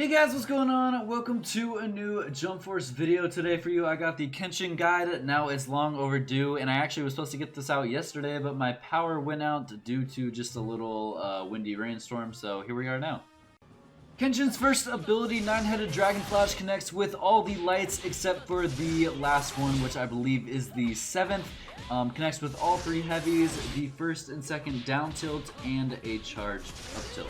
Hey guys, what's going on? Welcome to a new Jump Force video today for you. I got the Kenshin guide. Now it's long overdue, and I actually was supposed to get this out yesterday, but my power went out due to just a little windy rainstorm, so here we are now. Kenshin's first ability, Nine-Headed Dragon Flash, connects with all the lights except for the last one, which I believe is the 7th. Connects with all 3 heavies, the first and second down tilt, and a charged up tilt.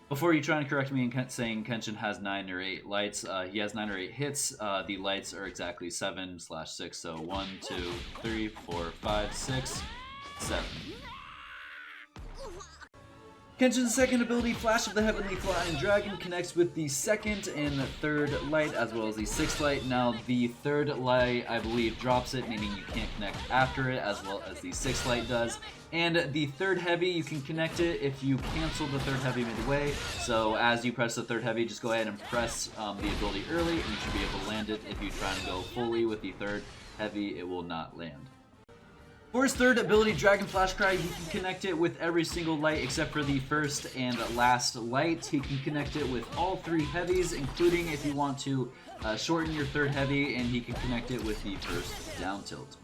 Before you try and correct me in saying Kenshin has 9 or 8 lights, he has 9 or 8 hits. The lights are exactly 7/6, so 1, 2, 3, 4, 5, 6, 7. Kenshin's second ability, Flash of the Heavenly Flying Dragon, connects with the second and third light as well as the 6th light. Now the third light, I believe, drops it, meaning you can't connect after it, as well as the 6th light does. And the third heavy, you can connect it if you cancel the third heavy midway. So as you press the third heavy, just go ahead and press the ability early, and you should be able to land it. If you try and go fully with the third heavy, it will not land. For his third ability, Dragon Flash Cry, he can connect it with every single light except for the first and last light. He can connect it with all 3 heavies, including if you want to shorten your third heavy, and he can connect it with the first down tilt.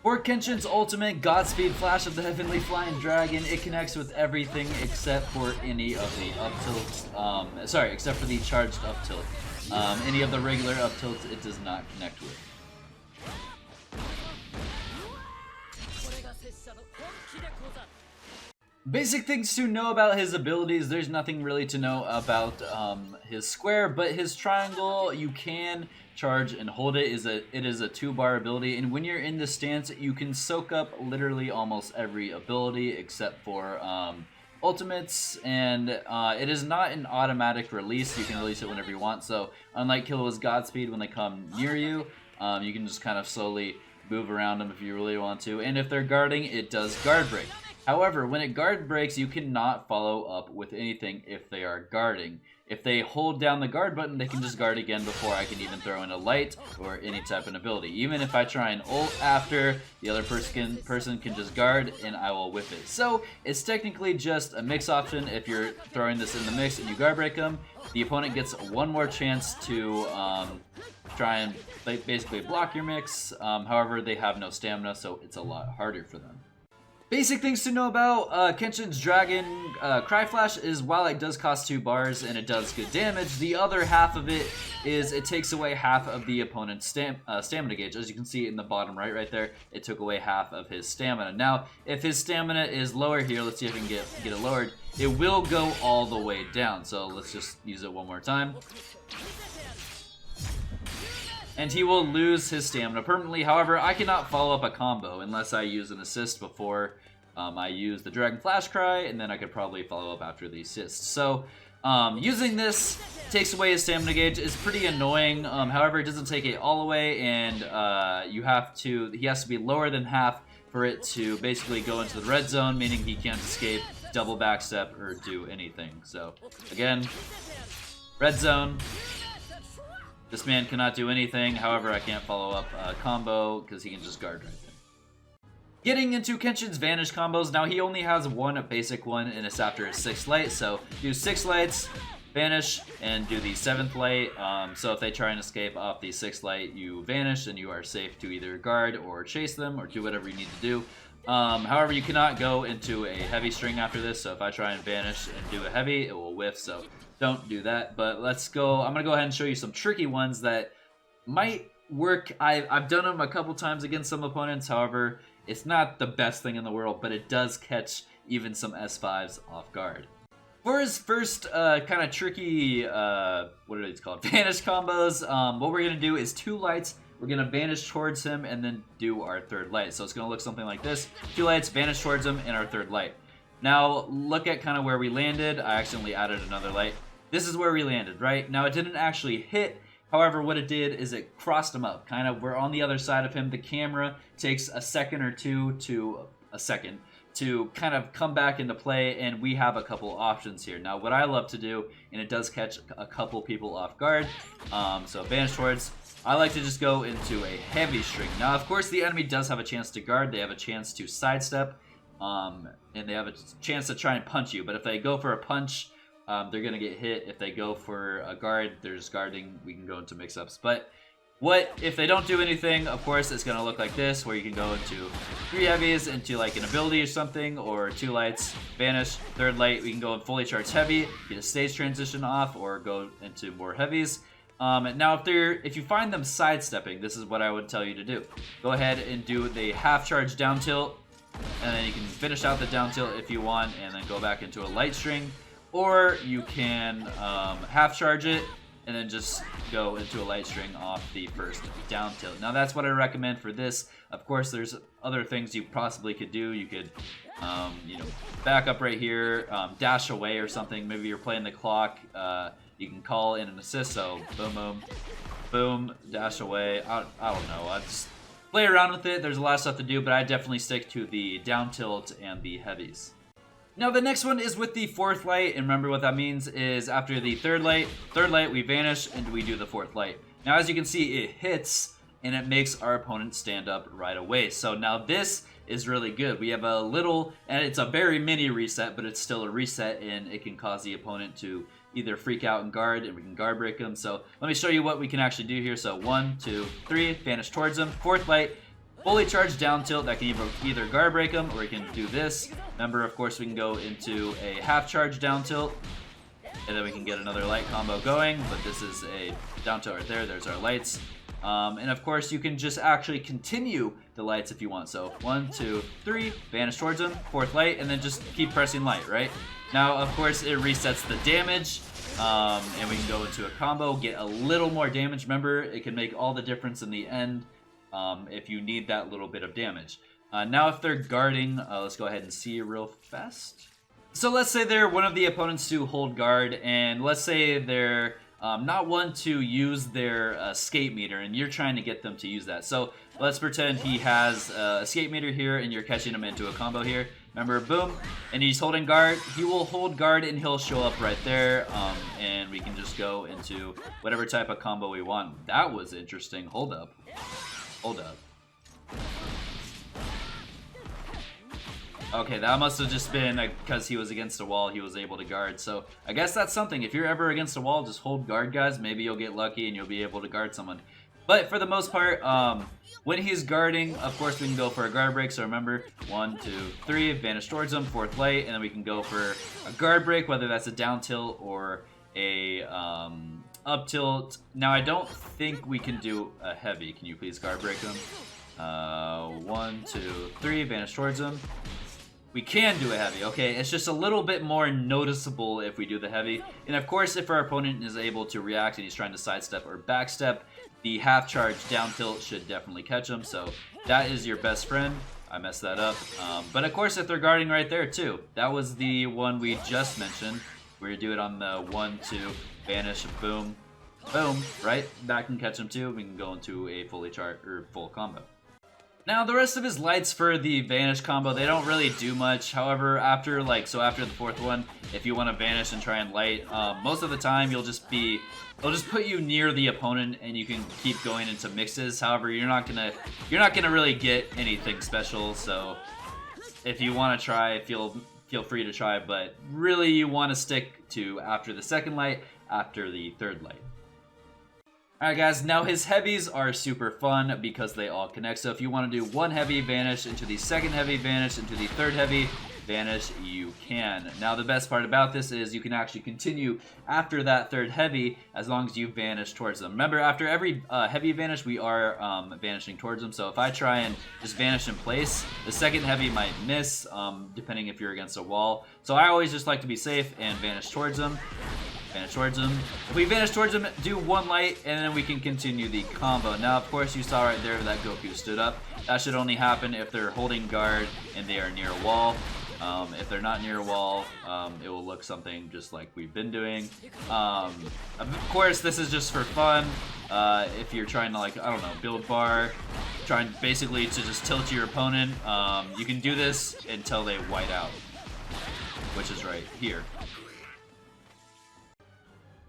For Kenshin's ultimate, Godspeed Flash of the Heavenly Flying Dragon, it connects with everything except for any of the up tilts. Except for the charged up tilt. Any of the regular up tilts, it does not connect with. Basic things to know about his abilities. There's nothing really to know about his square, but his triangle, you can charge and hold it. It is a 2-bar ability, and when you're in this stance, you can soak up literally almost every ability except for ultimates, and it is not an automatic release. You can release it whenever you want, so unlike Killow's Godspeed, when they come near you, you can just kind of slowly move around them if you really want to, and if they're guarding, it does guard break. However, when it guard breaks, you cannot follow up with anything if they are guarding. If they hold down the guard button, they can just guard again before I can even throw in a light or any type of ability. Even if I try and ult after, the other person can just guard and I will whip it. So it's technically just a mix option. If you're throwing this in the mix and you guard break them, the opponent gets one more chance to try and basically block your mix. However, they have no stamina, so it's a lot harder for them. Basic things to know about Kenshin's Dragon Cry Flash is, while it does cost 2 bars and it does good damage, the other half of it is it takes away half of the opponent's stamina gauge. As you can see in the bottom right there, it took away half of his stamina. Now, if his stamina is lower here, let's see if we can get it lowered, it will go all the way down. So let's just use it one more time. And he will lose his stamina permanently. However, I cannot follow up a combo unless I use an assist before I use the Dragon Flash Cry, and then I could probably follow up after the assist. So using this takes away his stamina gauge. It's pretty annoying. However, it doesn't take it all away, and he has to be lower than half for it to basically go into the red zone, meaning he can't escape, double backstep, or do anything. So again, red zone. This man cannot do anything. However, I can't follow up a combo because he can just guard right there. Getting into Kenshin's Vanish Combos. Now, he only has one basic one, and it's after his 6th light. So do 6 lights, vanish, and do the 7th light. So if they try and escape off the 6th light, you vanish, and you are safe to either guard or chase them or do whatever you need to do. However, you cannot go into a heavy string after this. So if I try and vanish and do a heavy, it will whiff. So don't do that, but let's go. I'm going to go ahead and show you some tricky ones that might work. I've done them a couple times against some opponents. However, it's not the best thing in the world, but it does catch even some S5s off guard. For his first kind of tricky, what are these called? Vanish combos, what we're going to do is 2 lights. We're going to vanish towards him and then do our 3rd light. So it's going to look something like this. 2 lights, vanish towards him, and our 3rd light. Now, look at kind of where we landed. I accidentally added another light. This is where we landed, right? Now, it didn't actually hit. However, what it did is it crossed him up. Kind of, we're on the other side of him. The camera takes a second or two to a second to kind of come back into play, and we have a couple options here. Now, what I love to do, and it does catch a couple people off guard, so vanish towards, I like to just go into a heavy string. Now, of course, the enemy does have a chance to guard. They have a chance to sidestep, and they have a chance to try and punch you. But if they go for a punch, they're going to get hit. If they go for a guard, there's guarding. We can go into mix-ups. But what if they don't do anything? Of course, it's going to look like this, where you can go into 3 heavies, into like an ability or something, or 2 lights, vanish, 3rd light. We can go in fully charged heavy, get a stage transition off, or go into more heavies. Now, if you find them sidestepping, this is what I would tell you to do. Go ahead and do the half charge down tilt, and then you can finish out the down tilt if you want, and then go back into a light string. Or you can half charge it, and then just go into a light string off the first down tilt. Now, that's what I recommend for this. Of course, there's other things you possibly could do. You could, back up right here, dash away or something. Maybe you're playing the clock. You can call in an assist, so boom, boom, boom, dash away. I don't know. I just play around with it. There's a lot of stuff to do, but I definitely stick to the down tilt and the heavies. Now, the next one is with the 4th light, and remember what that means is after the 3rd light, we vanish, and we do the 4th light. Now, as you can see, it hits, and it makes our opponent stand up right away. So now this is really good. We have a little, and it's a very mini reset, but it's still a reset, and it can cause the opponent to either freak out and guard, and we can guard break them. So let me show you what we can actually do here. So 1, 2, 3, vanish towards them. 4th light, fully charged down tilt. That can either guard break them, or we can do this. Remember, of course, we can go into a half charge down tilt, and then we can get another light combo going. But this is a down tilt right there. There's our lights. And of course, you can just actually continue the lights if you want. So 1, 2, 3, vanish towards them, 4th light, and then just keep pressing light, right? Now, of course, it resets the damage, and we can go into a combo, get a little more damage. Remember, it can make all the difference in the end if you need that little bit of damage. Now, if they're guarding, let's go ahead and see real fast. So let's say they're one of the opponents to hold guard, and let's say they're not one to use their escape meter, and you're trying to get them to use that. So let's pretend he has a escape meter here, and you're catching him into a combo here. Remember, boom, and he's holding guard. He will hold guard, and he'll show up right there, and we can just go into whatever type of combo we want. That was interesting. Hold up. Hold up. Okay, that must have just been because he was against a wall, he was able to guard. So I guess that's something. If you're ever against a wall, just hold guard, guys. Maybe you'll get lucky and you'll be able to guard someone. But for the most part, when he's guarding, of course, we can go for a guard break. So remember, 1, 2, 3, vanish towards him, 4th light, and then we can go for a guard break, whether that's a down tilt or a up tilt. Now, I don't think we can do a heavy. Can you please guard break him? 1, 2, 3, vanish towards him. We can do a heavy, okay? It's just a little bit more noticeable if we do the heavy. And of course, if our opponent is able to react and he's trying to sidestep or backstep, the half charge down tilt should definitely catch him. So that is your best friend. I messed that up. But of course, if they're guarding right there too, that was the one we just mentioned. Where you do it on the 1, 2, vanish, boom, boom, right? That can catch him too. We can go into a fully charged or full combo. Now, the rest of his lights for the Vanish combo, they don't really do much. However, after the 4th one, if you want to Vanish and try and light, most of the time it'll just put you near the opponent and you can keep going into mixes. However, you're not gonna really get anything special. So if you want to try, feel free to try, but really you want to stick to after the 2nd light, after the 3rd light. Alright guys, now his heavies are super fun because they all connect. So if you want to do 1 heavy, vanish into the 2nd heavy, vanish into the 3rd heavy, Vanish, you can. Now the best part about this is you can actually continue after that third heavy as long as you vanish towards them. Remember, after every heavy vanish, we are vanishing towards them. So if I try and just vanish in place, the second heavy might miss, depending if you're against a wall. So I always just like to be safe and vanish towards them. Vanish towards them. If we vanish towards them, do one light, and then we can continue the combo. Now, of course, you saw right there that Goku stood up. That should only happen if they're holding guard and they are near a wall. If they're not near a wall, it will look something just like we've been doing. Of course, this is just for fun. If you're trying to, like, I don't know, build bar, trying basically to just tilt your opponent, you can do this until they white out, which is right here.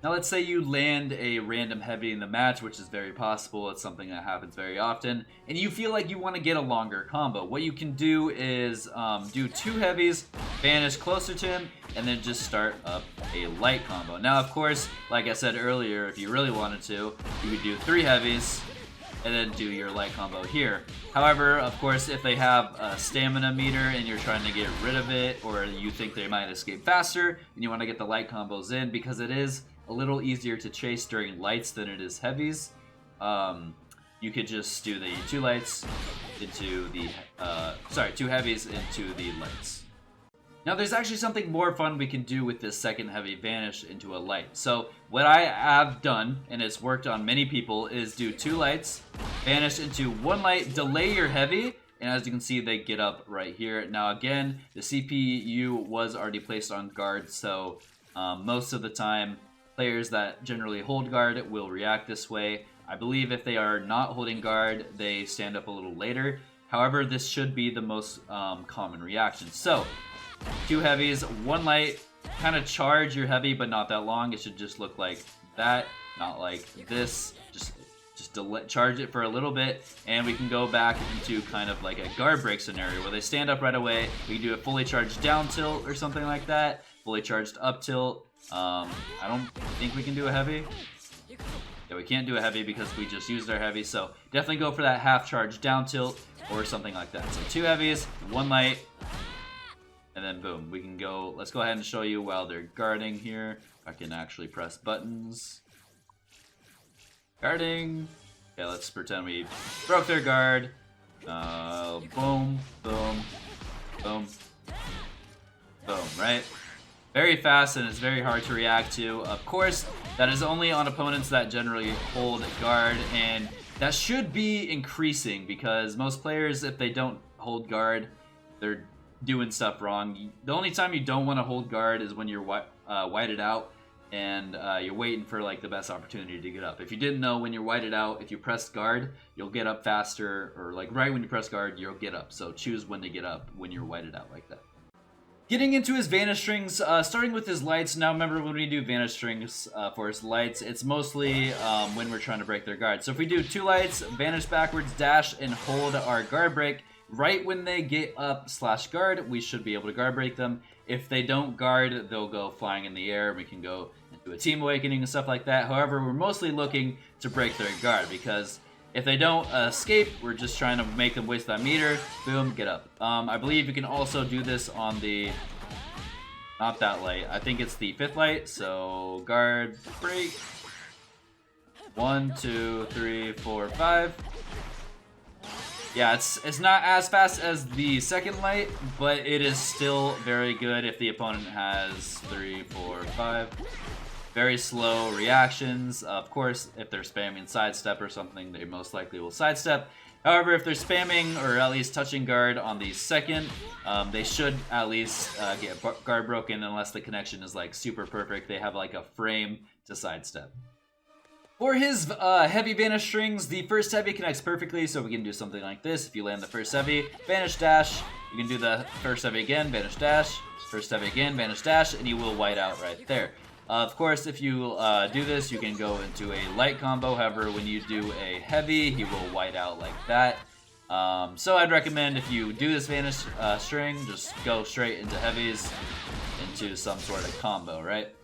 Now let's say you land a random heavy in the match, which is very possible. It's something that happens very often. And you feel like you want to get a longer combo. What you can do is do 2 heavies, vanish closer to him, and then just start up a light combo. Now, of course, like I said earlier, if you really wanted to, you would do 3 heavies, and then do your light combo here. However, of course, if they have a stamina meter and you're trying to get rid of it, or you think they might escape faster, and you want to get the light combos in, because it is a little easier to chase during lights than it is heavies. You could just do the 2 lights into the, 2 heavies into the lights. Now there's actually something more fun we can do with this second heavy vanish into a light. So what I have done, and it's worked on many people, is do 2 lights, vanish into 1 light, delay your heavy, and as you can see, they get up right here. Now again, the CPU was already placed on guard, so most of the time, players that generally hold guard will react this way. I believe if they are not holding guard, they stand up a little later. However, this should be the most common reaction. So, 2 heavies, 1 light, kind of charge your heavy, but not that long. It should just look like that, not like this. Just charge it for a little bit, and we can go back into kind of like a guard break scenario where they stand up right away. We can do a fully charged down tilt or something like that, fully charged up tilt. I don't think we can do a heavy. Yeah, we can't do a heavy because we just used our heavy, so definitely go for that half charge down tilt or something like that. So 2 heavies, 1 light, and then boom, we can go. Let's go ahead and show you while they're guarding here. I can actually press buttons. Guarding. Okay, let's pretend we broke their guard. Boom, boom, boom, boom, right? Very fast, and it's very hard to react to. Of course, that is only on opponents that generally hold guard, and that should be increasing because most players, if they don't hold guard, they're doing stuff wrong. The only time you don't want to hold guard is when you're whited out and you're waiting for like the best opportunity to get up. If you didn't know, when you're whited out, if you press guard, you'll get up faster, or like right when you press guard, you'll get up. So choose when to get up when you're whited out like that. Getting into his Vanish strings, starting with his lights. Now remember, when we do Vanish strings for his lights, it's mostly when we're trying to break their guard. So if we do 2 lights, vanish backwards, dash, and hold our guard break, right when they get up / guard, we should be able to guard break them. If they don't guard, they'll go flying in the air. We can go into a team awakening and stuff like that. However, we're mostly looking to break their guard because if they don't escape, we're just trying to make them waste that meter. Boom, get up. I believe you can also do this on the, not that light, I think it's the 5th light. So guard, break. 1, 2, 3, 4, 5. Yeah, it's not as fast as the 2nd light, but it is still very good if the opponent has 3, 4, 5. Very slow reactions. Of course, if they're spamming sidestep or something, they most likely will sidestep. However, if they're spamming or at least touching guard on the 2nd, they should at least get guard broken unless the connection is like super perfect. They have like a frame to sidestep. For his heavy Vanish strings, the first heavy connects perfectly, so we can do something like this. If you land the first heavy, Vanish dash, you can do the first heavy again, Vanish dash, first heavy again, Vanish dash, and you will white out right there. Of course, if you do this, you can go into a light combo. However, when you do a heavy, he will white out like that. So I'd recommend if you do this Vanish string, just go straight into heavies, into some sort of combo, right?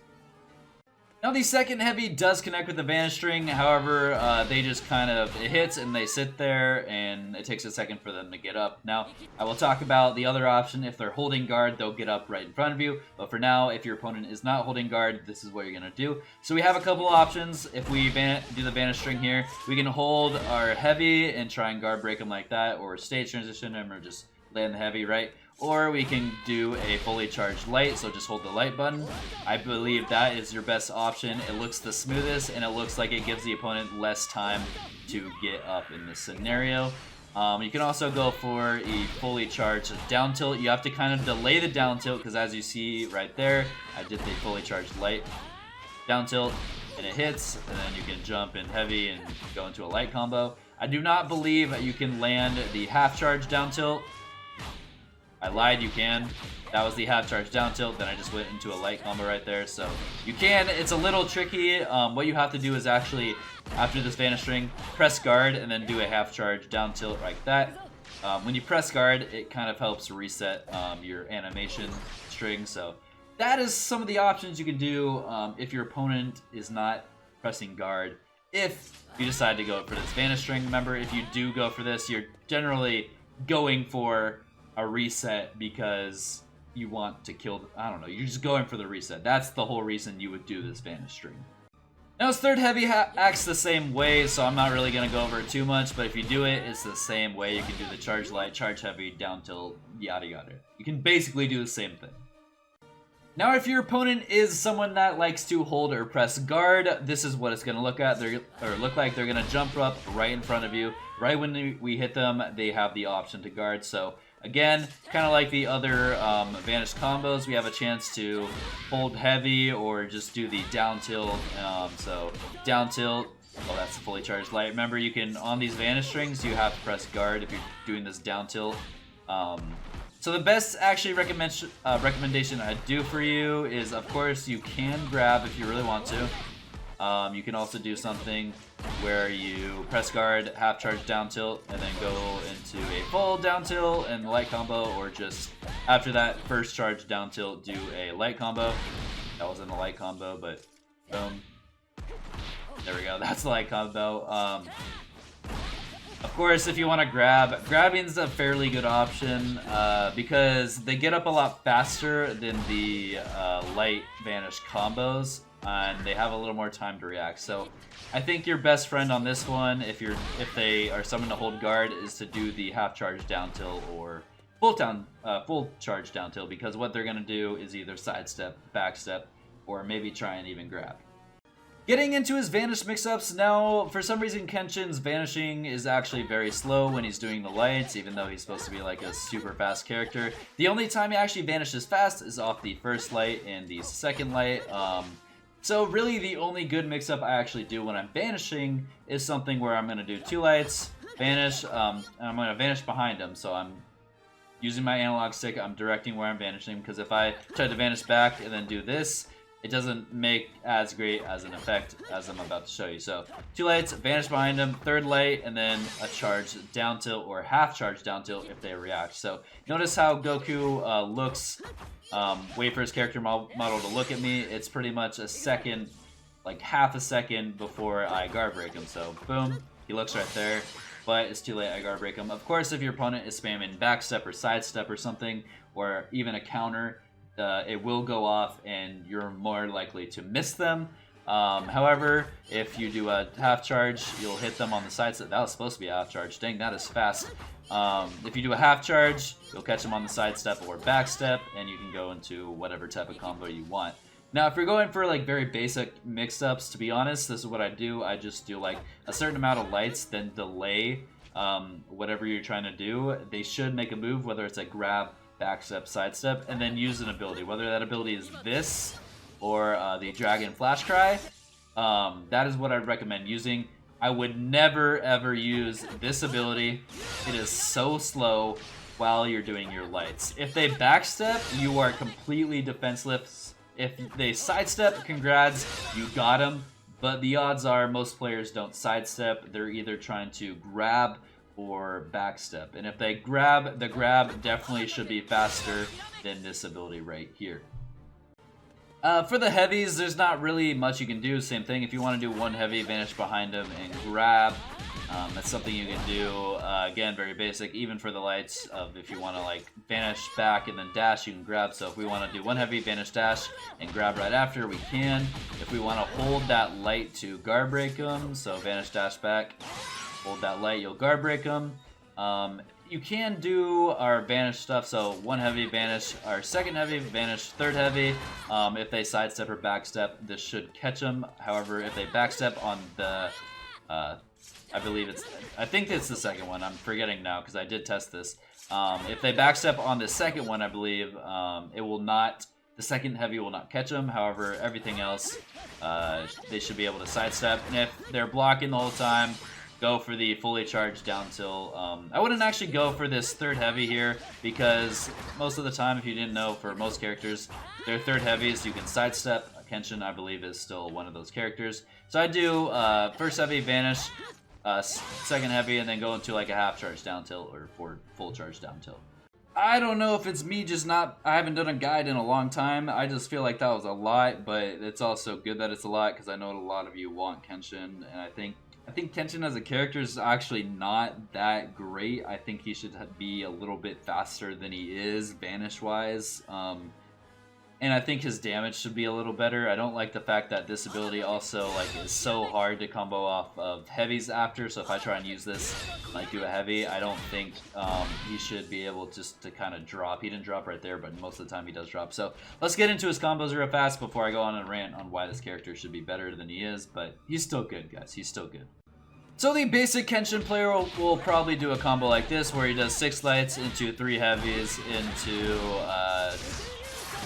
Now the second heavy does connect with the Vanish string, however, they just kind of, it hits and they sit there and it takes a second for them to get up. Now, I will talk about the other option. If they're holding guard, they'll get up right in front of you, but for now, if your opponent is not holding guard, this is what you're going to do. So we have a couple options. If we do the Vanish string here, we can hold our heavy and try and guard break them like that, or stage transition them, or just land the heavy, right? Or we can do a fully charged light, so just hold the light button. I believe that is your best option. It looks the smoothest, and it looks like it gives the opponent less time to get up in this scenario. You can also go for a fully charged down tilt. You have to kind of delay the down tilt, because as you see right there, I did the fully charged light down tilt, and it hits, and then you can jump in heavy and go into a light combo. I do not believe you can land the half charge down tilt. I lied, you can. That was the half charge down tilt, then I just went into a light combo right there. So you can, it's a little tricky. What you have to do is actually, after this Vanish string, press guard and then do a half charge down tilt like that. When you press guard, it kind of helps reset your animation string. So that is some of the options you can do if your opponent is not pressing guard. If you decide to go for this Vanish string, remember, if you do go for this, you're generally going for a reset because you want to kill, I don't know, you're just going for the reset. That's the whole reason you would do this Vanish string. Now his third heavy acts the same way, so I'm not really going to go over it too much, but if you do it, it's the same way. You can do the charge light, charge heavy, down tilt, yada yada. You can basically do the same thing. Now if your opponent is someone that likes to hold or press guard, this is what it's going to look like. They're going to jump up right in front of you. Right when we hit them, they have the option to guard. So again, kind of like the other Vanish combos, we have a chance to hold heavy or just do the down tilt. So down tilt, oh, that's the fully charged light. Remember, you can, on these Vanish strings, you have to press guard if you're doing this down tilt. So the best actually recommendation I'd do for you is, of course, you can grab if you really want to. You can also do something where you press guard, half charge down tilt, and then go into a full down tilt and light combo, or just after that first charge down tilt, do a light combo. That wasn't a light combo, but boom. There we go, that's the light combo. Of course, if you want to grab, grabbing's a fairly good option because they get up a lot faster than the light Vanish combos, and they have a little more time to react. So I think your best friend on this one, if they are someone to hold guard, is to do the half charge down tilt or full charge down tilt, because what they're gonna do is either sidestep, backstep, or maybe try and even grab. Getting into his Vanish Mix Ups, now for some reason Kenshin's vanishing is actually very slow when he's doing the lights, even though he's supposed to be like a super fast character. The only time he actually vanishes fast is off the first light and the second light. So really the only good mix up I actually do when I'm vanishing is something where I'm going to do two lights, vanish, and I'm going to vanish behind him. So I'm using my analog stick, I'm directing where I'm vanishing, because if I try to vanish back and then do this, it doesn't make as great as an effect as I'm about to show you. So two lights, vanish behind them, third light, and then a charge down tilt or half charge down tilt if they react. So notice how Goku looks, wait for his character model to look at me. It's pretty much a second, like half a second before I guard break him. So boom, he looks right there, but it's too late, I guard break him. Of course, if your opponent is spamming backstep or sidestep or something, or even a counter, it will go off and you're more likely to miss them. However, if you do a half charge, you'll hit them on the side step. That was supposed to be a half charge. Dang, that is fast. If you do a half charge, you'll catch them on the side step or back step, and you can go into whatever type of combo you want. Now, if you're going for like very basic mix-ups, to be honest, this is what I do. I just do like a certain amount of lights, then delay whatever you're trying to do. They should make a move, whether it's a grab, backstep, sidestep, and then use an ability. Whether that ability is this or the Dragon Flash Cry, that is what I'd recommend using. I would never ever use this ability. It is so slow while you're doing your lights. If they backstep, you are completely defenseless. If they sidestep, congrats, you got them. But the odds are most players don't sidestep. They're either trying to grab or backstep. And if they grab, the grab definitely should be faster than this ability right here. For the heavies, there's not really much you can do. Same thing, if you want to do one heavy, vanish behind him and grab. That's something you can do. Again, very basic. Even for the lights, if you want to like vanish back and then dash, you can grab. So if we want to do one heavy, vanish, dash, and grab right after, we can. If we want to hold that light to guard break them, so vanish, dash back, hold that light, you'll guard break them. You can do our vanish stuff, so one heavy, vanish, our second heavy, vanish, third heavy. If they sidestep or backstep, this should catch them. However, if they backstep on the, I think it's the second one, I'm forgetting now because I did test this. If they backstep on the second one, I believe, it will not, the second heavy will not catch them. However, everything else, they should be able to sidestep. And if they're blocking the whole time, go for the fully charged down tilt. I wouldn't actually go for this third heavy here because most of the time, if you didn't know, for most characters, their third heavies you can sidestep. Kenshin, I believe, is still one of those characters. So I do first heavy, vanish, second heavy, and then go into like a half charge down tilt or full charge down tilt. I don't know if it's me just not, I haven't done a guide in a long time. I just feel like that was a lot, but it's also good that it's a lot because I know a lot of you want Kenshin, and I think Kenshin as a character is actually not that great. I think he should be a little bit faster than he is, vanish-wise. And I think his damage should be a little better. I don't like the fact that this ability also like is so hard to combo off of heavies after. So if I try and use this, like do a heavy, I don't think he should be able just to kind of drop. He didn't drop right there, but most of the time he does drop. So let's get into his combos real fast before I go on a rant on why this character should be better than he is. But he's still good, guys. He's still good. So the basic Kenshin player will probably do a combo like this, where he does 6 lights into 3 heavies into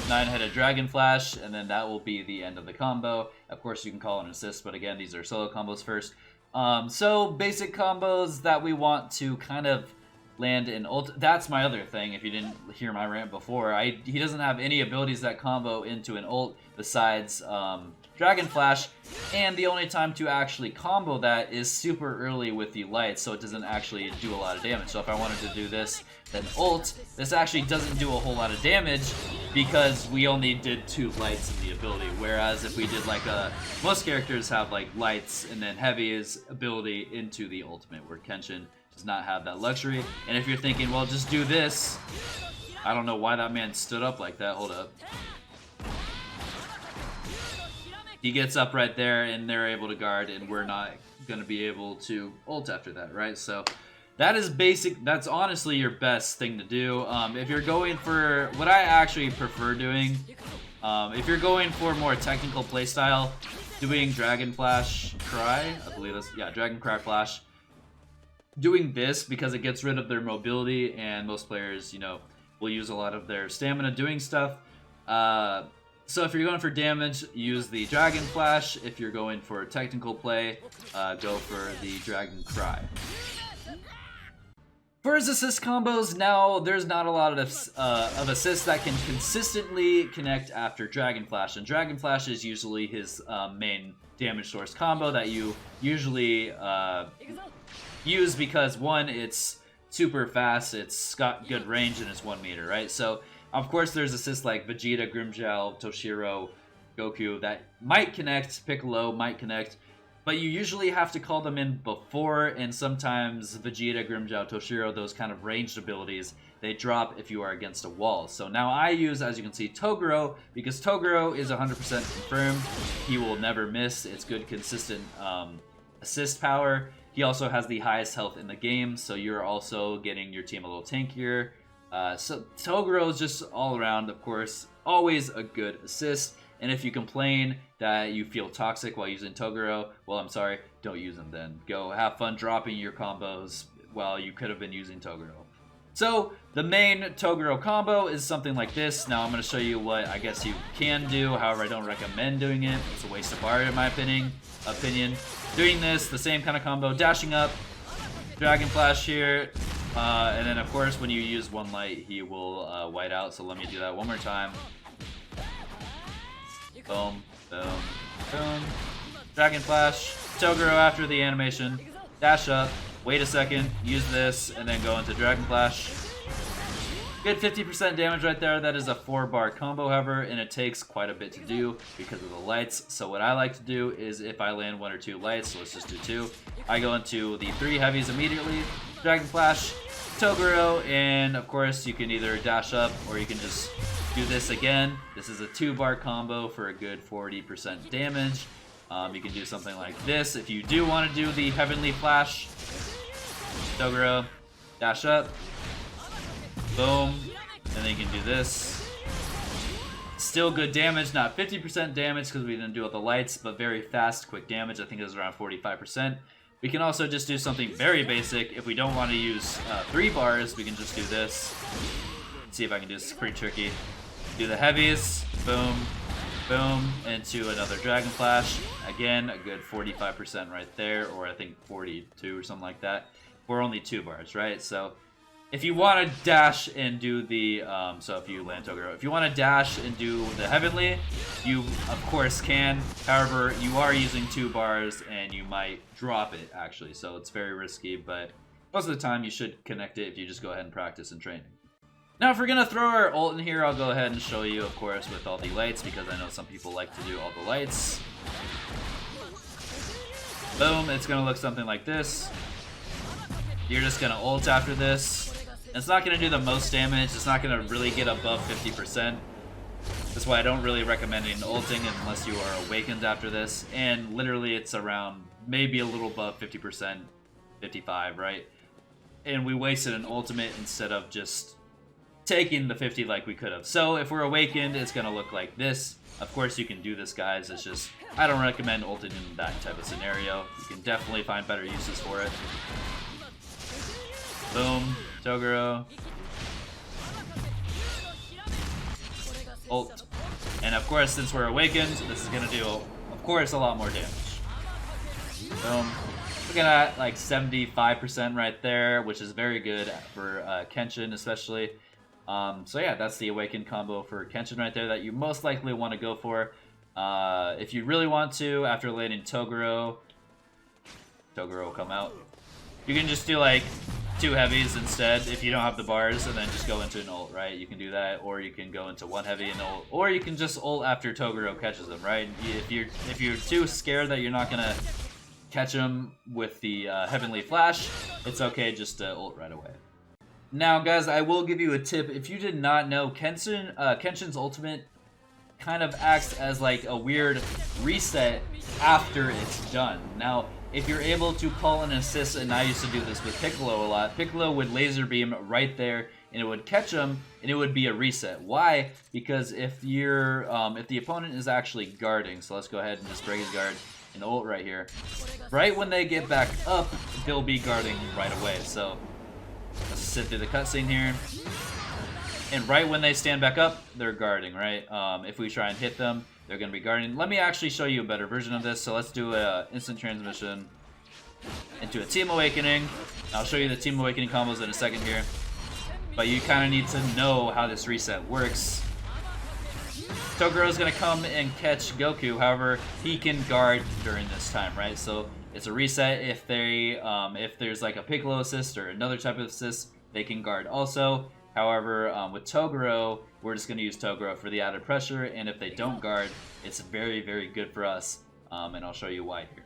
9-headed Dragon Flash, and then that will be the end of the combo. Of course, you can call an assist, but again, these are solo combos first. So basic combos that we want to kind of land in ult. That's my other thing, if you didn't hear my rant before. He doesn't have any abilities that combo into an ult besides Dragon Flash, and the only time to actually combo that is super early with the lights, so it doesn't actually do a lot of damage. So if I wanted to do this, then ult, this actually doesn't do a whole lot of damage because we only did 2 lights in the ability, whereas if we did like most characters have like lights and then heavy's ability into the ultimate, where Kenshin does not have that luxury. And if you're thinking, well, just do this, I don't know why that man stood up like that. Hold up. He gets up right there, and they're able to guard, and we're not going to be able to ult after that, right? So that is basic. That's honestly your best thing to do. If you're going for what I actually prefer doing, if you're going for more technical playstyle, doing Dragon Flash Cry, I believe that's, yeah, Dragon Cry Flash. Doing this because it gets rid of their mobility, and most players, you know, will use a lot of their stamina doing stuff. So if you're going for damage, use the Dragon Flash. If you're going for technical play, go for the Dragon Cry. For his assist combos, now there's not a lot of assists that can consistently connect after Dragon Flash. And Dragon Flash is usually his main damage source combo that you usually use because, one, it's super fast, it's got good range, and it's 1 meter, right? So of course, there's assists like Vegeta, Grimmjow, Toshiro, Goku that might connect, Piccolo might connect, but you usually have to call them in before, and sometimes Vegeta, Grimmjow, Toshiro, those kind of ranged abilities, they drop if you are against a wall. So now I use, as you can see, Toguro, because Toguro is 100% confirmed. He will never miss. It's good, consistent assist power. He also has the highest health in the game, so you're also getting your team a little tankier. So Toguro is just all around, of course, always a good assist. And if you complain that you feel toxic while using Toguro, well, I'm sorry, don't use him then. Go have fun dropping your combos while you could have been using Toguro. So the main Toguro combo is something like this. Now I'm going to show you what I guess you can do. However, I don't recommend doing it. It's a waste of bar in my opinion. Doing this, the same kind of combo, dashing up, Dragon Flash here. And then, of course, when you use 1 light, he will white out. So let me do that one more time. Boom, boom, boom. Dragon Flash, Toguro after the animation, dash up, wait a second, use this, and then go into Dragon Flash. Good 50% damage right there. That is a 4-bar combo, however, and it takes quite a bit to do because of the lights. So what I like to do is if I land 1 or 2 lights, so let's just do 2, I go into the 3 heavies immediately, Dragon Flash, Toguro, and of course you can either dash up or you can just do this again. This is a 2-bar combo for a good 40% damage. You can do something like this if you do want to do the Heavenly Flash. Toguro, dash up, boom, and then you can do this. Still good damage, not 50% damage because we didn't do all the lights, but very fast, quick damage. I think it was around 45%. We can also just do something very basic. If we don't want to use 3 bars, we can just do this. Let's see if I can do this. It's pretty tricky. Do the heavies, boom, boom, into another Dragon Flash. Again, a good 45% right there, or I think 42 or something like that. We're only 2 bars, right? So if you want to dash and do the, so if you land Toguro, if you want to dash and do the Heavenly, you of course can. However, you are using 2 bars and you might drop it actually, so it's very risky, but most of the time you should connect it if you just go ahead and practice in training. Now if we're going to throw our ult in here, I'll go ahead and show you, of course, with all the lights, because I know some people like to do all the lights. Boom, it's going to look something like this. You're just going to ult after this. It's not going to do the most damage. It's not going to really get above 50%. That's why I don't really recommend ulting unless you are awakened after this. And literally it's around maybe a little above 50%, 55, right? And we wasted an ultimate instead of just taking the 50 like we could have. So if we're awakened, it's going to look like this. Of course you can do this, guys. It's just, I don't recommend ulting in that type of scenario. You can definitely find better uses for it. Boom, Toguro, ult, and of course since we're awakened, this is going to do, of course, a lot more damage. Boom, looking at like 75% right there, which is very good for Kenshin especially. So yeah, that's the awakened combo for Kenshin right there that you most likely want to go for. If you really want to, after landing Toguro will come out. You can just do like 2 heavies instead if you don't have the bars, and then just go into an ult, right? You can do that, or you can go into 1 heavy and ult, or you can just ult after Toguro catches him, right? If you're too scared that you're not gonna catch him with the Heavenly Flash, it's okay just to ult right away. Now, guys, I will give you a tip. If you did not know, Kenshin's ultimate kind of acts as like a weird reset after it's done. Now, if you're able to call an assist, and I used to do this with Piccolo a lot, Piccolo would laser beam right there, and it would catch him, and it would be a reset. Why? Because if you're, if the opponent is actually guarding, so let's go ahead and just break his guard and ult right here. Right when they get back up, they'll be guarding right away. So let's sit through the cutscene here. And right when they stand back up, they're guarding, right? If we try and hit them, they're going to be guarding. Let me actually show you a better version of this. So let's do an instant transmission into a Team Awakening. I'll show you the Team Awakening combos in a second here. But you kind of need to know how this reset works. Toguro's going to come and catch Goku. However, he can guard during this time, right? So it's a reset. If they, if there's like a Piccolo assist or another type of assist, they can guard also. However, with Toguro, we're just going to use Toguro for the added pressure, and if they don't guard, it's very, very good for us, and I'll show you why here.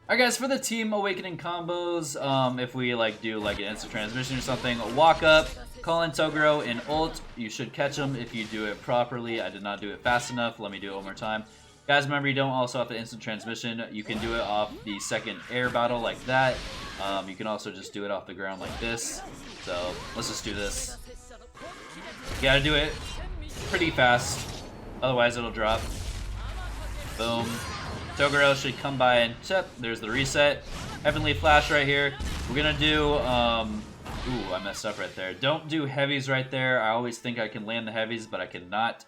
Alright guys, for the Team Awakening combos, if we like do like an instant transmission or something, walk up, call in Toguro, and ult, you should catch him if you do it properly. I did not do it fast enough. Let me do it one more time. Guys, remember, you don't also have the instant transmission. You can do it off the second air battle like that. You can also just do it off the ground like this. So let's just do this. You gotta do it pretty fast, otherwise it'll drop. Boom. Toguro should come by and chip. There's the reset. Heavenly Flash right here. We're gonna do, ooh, I messed up right there. Don't do heavies right there. I always think I can land the heavies, but I cannot.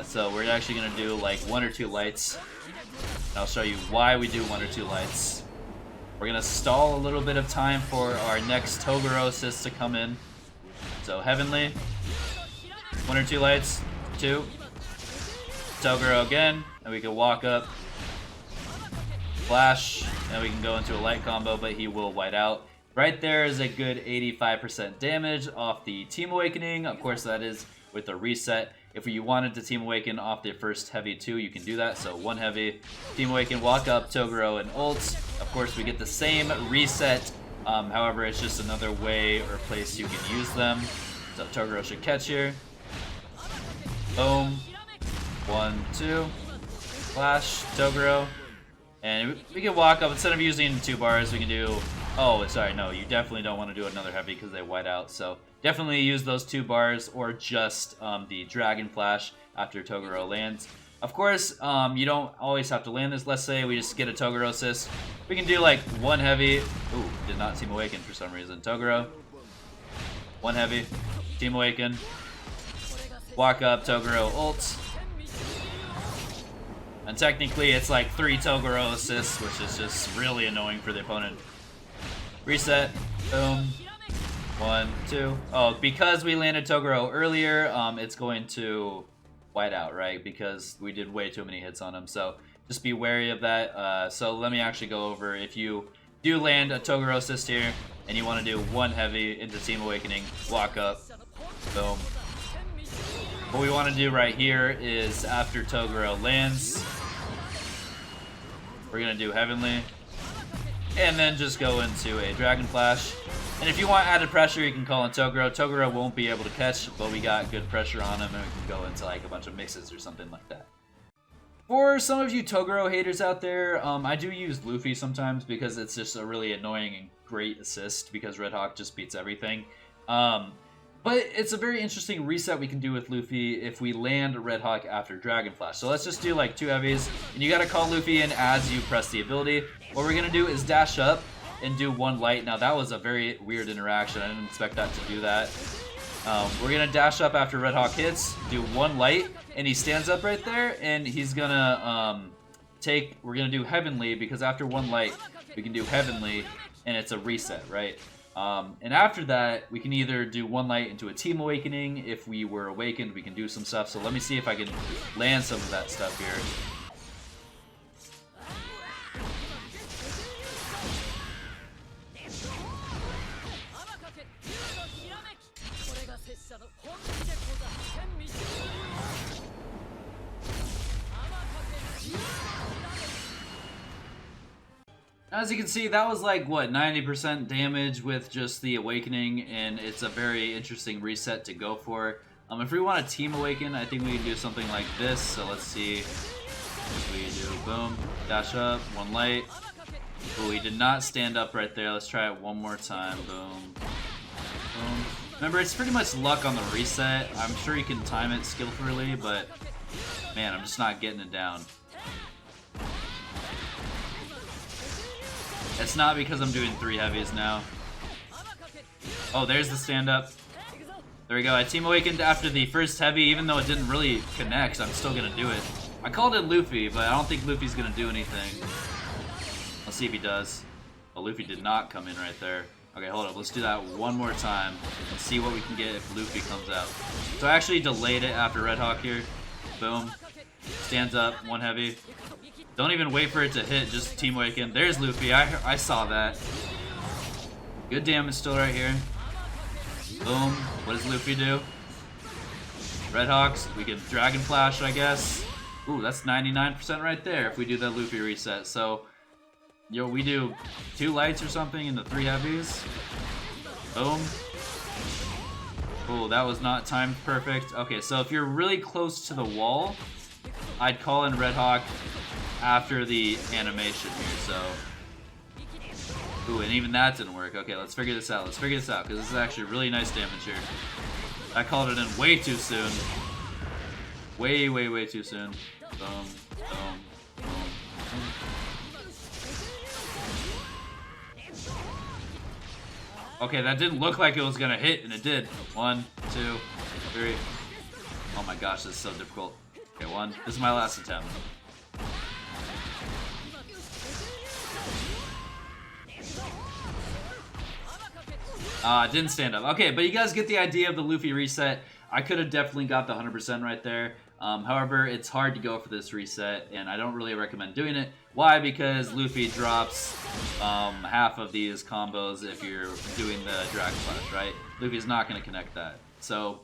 So we're actually gonna do like 1 or 2 lights. And I'll show you why we do 1 or 2 lights. We're gonna stall a little bit of time for our next Toguro assist to come in. So Heavenly, 1 or 2 lights, 2. Toguro again, and we can walk up. Flash, and we can go into a light combo, but he will white out. Right there is a good 85% damage off the Team Awakening. Of course, that is with the reset. If you wanted to Team Awaken off the first heavy 2, you can do that. So 1 heavy, Team Awaken, walk up, Toguro, and ults. Of course, we get the same reset. However, it's just another way or place you can use them. So Toguro should catch here. Boom. 1, 2. Flash, Toguro. And we can walk up. Instead of using 2 bars, we can do... Oh, sorry, no. You definitely don't want to do another heavy because they white out. So definitely use those 2 bars or just the Dragon Flash after Toguro lands. Of course, you don't always have to land this. Let's say we just get a Toguro assist. We can do like 1 heavy. Ooh, did not Team Awaken for some reason. Toguro. 1 heavy. Team Awaken. Walk up, Toguro ults. And technically it's like 3 Toguro assists, which is just really annoying for the opponent. Reset. Boom. 1, 2. Oh, because we landed Toguro earlier, it's going to white out, right? Because we did way too many hits on him. So just be wary of that. So let me actually go over. If you do land a Toguro assist here, and you want to do 1 heavy into Team Awakening, walk up. Boom. What we want to do right here is after Toguro lands, we're going to do Heavenly. And then just go into a Dragon Flash. And if you want added pressure, you can call in Toguro. Toguro won't be able to catch, but we got good pressure on him, and we can go into like a bunch of mixes or something like that. For some of you Toguro haters out there, I do use Luffy sometimes because it's just a really annoying and great assist because Red Hawk just beats everything. But it's a very interesting reset we can do with Luffy if we land Red Hawk after Dragon Flash. So let's just do like 2 heavies, and you gotta call Luffy in as you press the ability. What we're gonna do is dash up and do 1 light. Now that was a very weird interaction. I didn't expect that to do that. We're gonna dash up after Red Hawk hits, do 1 light, and he stands up right there, and he's gonna we're gonna do Heavenly, because after 1 light, we can do Heavenly, and it's a reset, right? And after that, we can either do 1 light into a Team Awakening. If we were awakened, we can do some stuff. So let me see if I can land some of that stuff here. As you can see, that was like, what, 90% damage with just the Awakening, and it's a very interesting reset to go for. If we want to Team Awaken, I think we can do something like this. So let's see if we do boom, dash up, 1 light. Oh, he did not stand up right there. Let's try it one more time. Boom, boom. Remember, it's pretty much luck on the reset. I'm sure you can time it skillfully, but man, I'm just not getting it down. It's not because I'm doing 3 heavies now. Oh, there's the stand-up. There we go. I Team Awakened after the first heavy, even though it didn't really connect. I'm still going to do it. I called it Luffy, but I don't think Luffy's going to do anything. Let's see if he does. Oh, Luffy did not come in right there. Okay, hold up. Let's do that one more time and see what we can get if Luffy comes out. So I actually delayed it after Red Hawk here. Boom. Stands up. 1 heavy. Don't even wait for it to hit, just Team Awaken. There's Luffy, I saw that. Good damage still right here. Boom. What does Luffy do? Red Hawks, we can Dragon Flash, I guess. Ooh, that's 99% right there if we do that Luffy reset. So, yo, we do 2 lights or something into 3 heavies. Boom. Ooh, that was not timed perfect. Okay, so if you're really close to the wall, I'd call in Red Hawk after the animation here, so. Ooh, and even that didn't work. Okay, let's figure this out. Let's figure this out, because this is actually really nice damage here. I called it in way too soon. Way, way, way too soon. Boom, boom, boom, boom. Okay, that didn't look like it was gonna hit, and it did. 1, 2, 3. Oh my gosh, this is so difficult. Okay, 1. This is my last attempt. Didn't stand up. Okay, but you guys get the idea of the Luffy reset. I could have definitely got the 100% right there. However, it's hard to go for this reset, and I don't really recommend doing it. Why? Because Luffy drops half of these combos if you're doing the Dragon Slash, right? Luffy's not going to connect that. So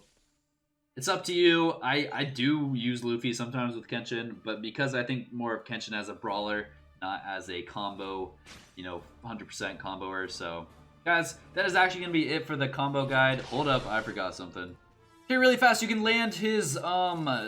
it's up to you. I do use Luffy sometimes with Kenshin, but because I think more of Kenshin as a brawler, not as a combo, 100% comboer. So, guys, that is actually going to be it for the combo guide. Hold up, I forgot something. Okay, really fast, you can land his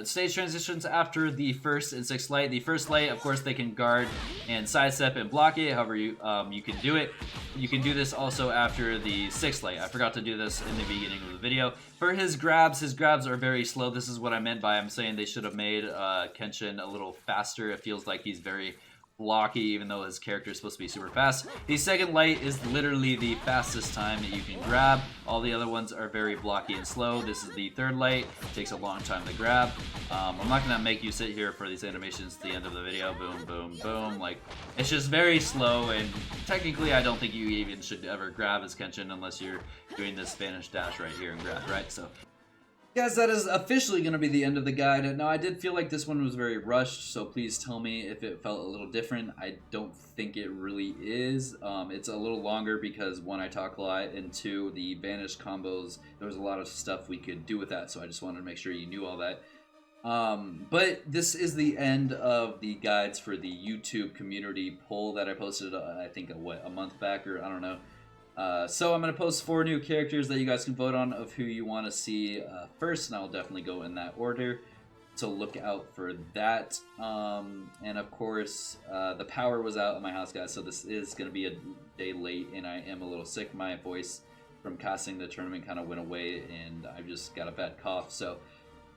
stage transitions after the first and sixth light. The first light, of course, they can guard and sidestep and block it. However, you can do it. You can do this also after the sixth light. I forgot to do this in the beginning of the video. For his grabs are very slow. This is what I meant by I'm saying they should have made Kenshin a little faster. It feels like he's very blocky, even though his character is supposed to be super fast. The second light is literally the fastest time that you can grab. All the other ones are very blocky and slow. This is the third light. It takes a long time to grab. I'm not gonna make you sit here for these animations at the end of the video. Boom, boom, boom. Like, it's just very slow, and technically I don't think you even should ever grab as Kenshin unless you're doing this Vanish dash right here and grab, right? So guys, that is officially going to be the end of the guide. Now, I did feel like this one was very rushed, so please tell me if it felt a little different. I don't think it really is. It's a little longer because, one, I talk a lot, and two, the Banish Combos, there was a lot of stuff we could do with that, so I just wanted to make sure you knew all that. But this is the end of the guides for the YouTube community poll that I posted, I think, a month back, or I don't know. So I'm going to post 4 new characters that you guys can vote on of who you want to see first, and I'll definitely go in that order. So look out for that. And of course, the power was out at my house, guys, so this is going to be a day late, and I am a little sick. My voice from casting the tournament kind of went away, and I've just got a bad cough. So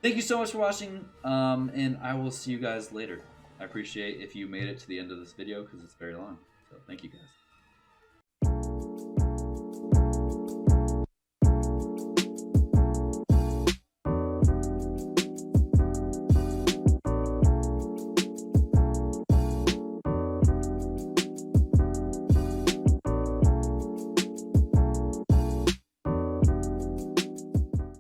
thank you so much for watching, and I will see you guys later. I appreciate if you made it to the end of this video because it's very long. So thank you, guys.